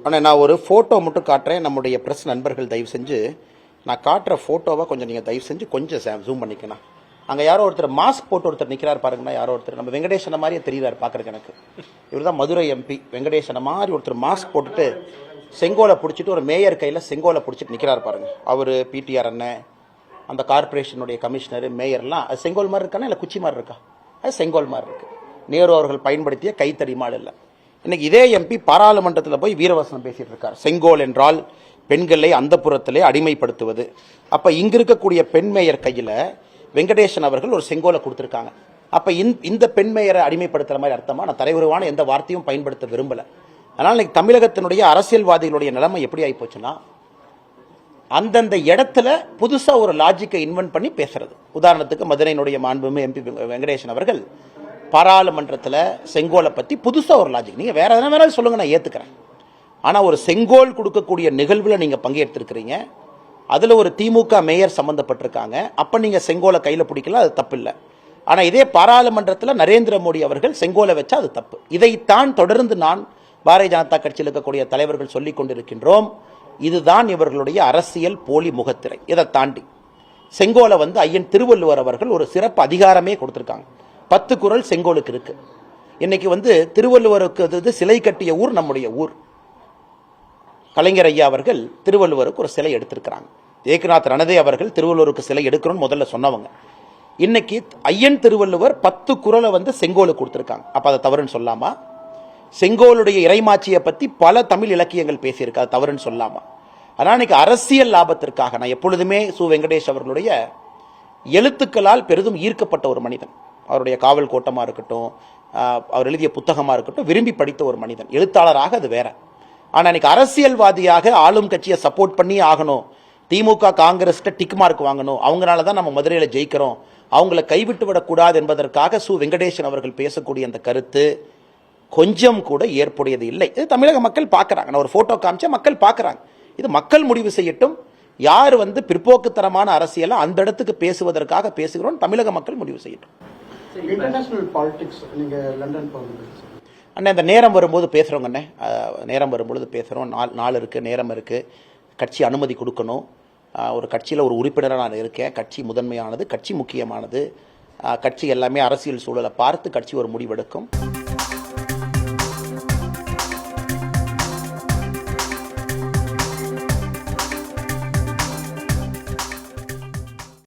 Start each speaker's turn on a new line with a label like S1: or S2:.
S1: ஆனால் நான் ஒரு ஃபோட்டோ மட்டும் காட்டுறேன். நம்முடைய ப்ரெஸ் நண்பர்கள் தயவு செஞ்சு நான் காட்டுற ஃபோட்டோவை கொஞ்சம் நீங்கள் தயவு செஞ்சு கொஞ்சம் ஜூம் பண்ணிக்கணும். அங்கே யாரோ ஒருத்தர் மாஸ்க் போட்டு ஒருத்தர் நிற்கிறார் பாருங்கன்னா, யாரோ ஒருத்தர் நம்ம வெங்கடேசனை மாதிரியே தெரியுறாரு பார்க்குறக்கு எனக்கு. இவர் தான் மதுரை எம்பி. வெங்கடேசனை மாதிரி ஒருத்தர் மாஸ்க் போட்டுட்டு செங்கோலை பிடிச்சிட்டு ஒரு மேயர் கையில் செங்கோலை பிடிச்சிட்டு நிற்கிறார் பாருங்க. அவர் பிடிஆர் அண்ணன், அந்த கார்பரேஷனுடைய கமிஷனர், மேயர்லாம் அது செங்கோல் மாதிரி இருக்கானா இல்லை குச்சி மாதிரி இருக்கா? அது செங்கோல் மாதிரி இருக்கு. நேரு அவர்கள் பயன்படுத்திய கைத்தறி மாடு இல்லை. இன்னைக்கு இதே எம்பி பாராளுமன்றத்தில் போய் வீரவசனம் பேசிட்டு இருக்கார். செங்கோல் என்றால் பெண்களை அந்தப்புறத்திலே அடிமைப்படுத்துவது. அப்ப இங்க இருக்கக்கூடிய பெண் மேயர் கையில வெங்கடேசன் அவர்கள் ஒரு செங்கோலை கொடுத்திருக்காங்க. அப்ப இந்த பெண் மேயரை அடிமைப்படுத்துற மாதிரி அர்த்தமா? நான் தலைவருவான எந்த வார்த்தையும் பயன்படுத்த விரும்பல. அதனால இன்னைக்கு தமிழகத்தினுடைய அரசியல்வாதிகளுடைய நிலைமை எப்படி ஆகி போச்சுன்னா, அந்தந்த இடத்துல புதுசா ஒரு லாஜிக்கை இன்வென்ட் பண்ணி பேசுறது. உதாரணத்துக்கு மதுரையினுடைய மாண்புமிகு எம்பி வெங்கடேசன் அவர்கள் பாராளுமன்றத்தில் செங்கோலை பற்றி புதுசாக ஒரு லாஜிக், நீங்கள் வேற எதனா வேணாலும் சொல்லுங்க, நான் ஏற்றுக்கிறேன். ஆனால் ஒரு செங்கோல் கொடுக்கக்கூடிய நிகழ்வில் நீங்கள் பங்கேற்றிருக்கிறீங்க, அதில் ஒரு திமுக மேயர் சம்மந்தப்பட்டிருக்காங்க. அப்போ நீங்கள் செங்கோலை கையில் பிடிக்கலாம், அது தப்பு இல்லை. ஆனால் இதே பாராளுமன்றத்தில் நரேந்திர மோடி அவர்கள் செங்கோலை வச்சா அது தப்பு. இதைத்தான் தொடர்ந்து நான் பாரதிய ஜனதா கட்சியில் இருக்கக்கூடிய தலைவர்கள் சொல்லிக் கொண்டிருக்கின்றோம். இதுதான் இவர்களுடைய அரசியல் போலி முகத்திரை. இதை தாண்டி செங்கோலை ஐயன் திருவள்ளுவர் அவர்கள் ஒரு சிறப்பு அதிகாரமே கொடுத்திருக்காங்க. 10 குறள் செங்கோலுக்கு இருக்கு. இன்னைக்கு திருவள்ளுவருக்கு சிலை கட்டிய ஊர் நம்முடைய ஊர். கலைஞர் ஐயா அவர்கள் திருவள்ளுவருக்கு ஒரு சிலை எடுத்திருக்கிறாங்க. ஏக்நாத் ரணதே அவர்கள் திருவள்ளுவருக்கு சிலை எடுக்கிறோம்னு முதல்ல சொன்னவங்க. இன்னைக்கு ஐயன் திருவள்ளுவர் 10 குறளை செங்கோலுக்கு கொடுத்திருக்காங்க. அப்ப அதை தவறுன்னு சொல்லாமா? செங்கோலுடைய இறைமாட்சியை பத்தி பல தமிழ் இலக்கியங்கள் பேசியிருக்கா, தவறுன்னு சொல்லாமா? ஆனால் இன்னைக்கு அரசியல் லாபத்திற்காக நான் எப்பொழுதுமே சு வெங்கடேஷ் அவர்களுடைய எழுத்துக்களால் பெரிதும் ஈர்க்கப்பட்ட ஒரு மனிதன். அவருடைய காவல் கோட்டமாக இருக்கட்டும், அவர் எழுதிய புத்தகமாக இருக்கட்டும், விரும்பி படித்த ஒரு மனிதன். எழுத்தாளராக அது வேற. ஆனால் இன்னைக்கு அரசியல்வாதியாக ஆளும் கட்சியை சப்போர்ட் பண்ணி ஆகணும், திமுக காங்கிரஸ்கிட்ட டிக் மார்க் வாங்கணும், அவங்களால தான் நம்ம மதுரையில் ஜெயிக்கிறோம், அவங்களை கைவிட்டு விடக்கூடாது என்பதற்காக சு வெங்கடேசன் அவர்கள் பேசக்கூடிய அந்த கருத்து கொஞ்சம் கூட ஏற்புடையது இல்லை. இது தமிழக மக்கள் பார்க்குறாங்க. நான் ஒரு ஃபோட்டோ காமிச்சா மக்கள் பார்க்குறாங்க. இது மக்கள் முடிவு செய்யட்டும். யார் பிற்போக்குத்தனமான அரசியலை அந்த இடத்துக்கு பேசுவதற்காக பேசுகிறோம், தமிழக மக்கள் முடிவு செய்யட்டும்.
S2: இன்டர்நேஷனல் பாலிடிக்ஸ் நீங்க லண்டன் போகுது
S1: அண்ணே, அந்த நேரம் வரும்போது பேசுகிறோங்க அண்ணே. நேரம் வரும்பொழுது பேசுகிறோம். நாள் இருக்குது, நேரம் இருக்குது. கட்சி அனுமதி கொடுக்கணும். ஒரு கட்சியில் ஒரு உறுப்பினராக நான் இருக்கேன். கட்சி முதன்மையானது, கட்சி முக்கியமானது. கட்சி எல்லாமே அரசியல் சூழலை பார்த்து கட்சி ஒரு முடிவெடுக்கும்.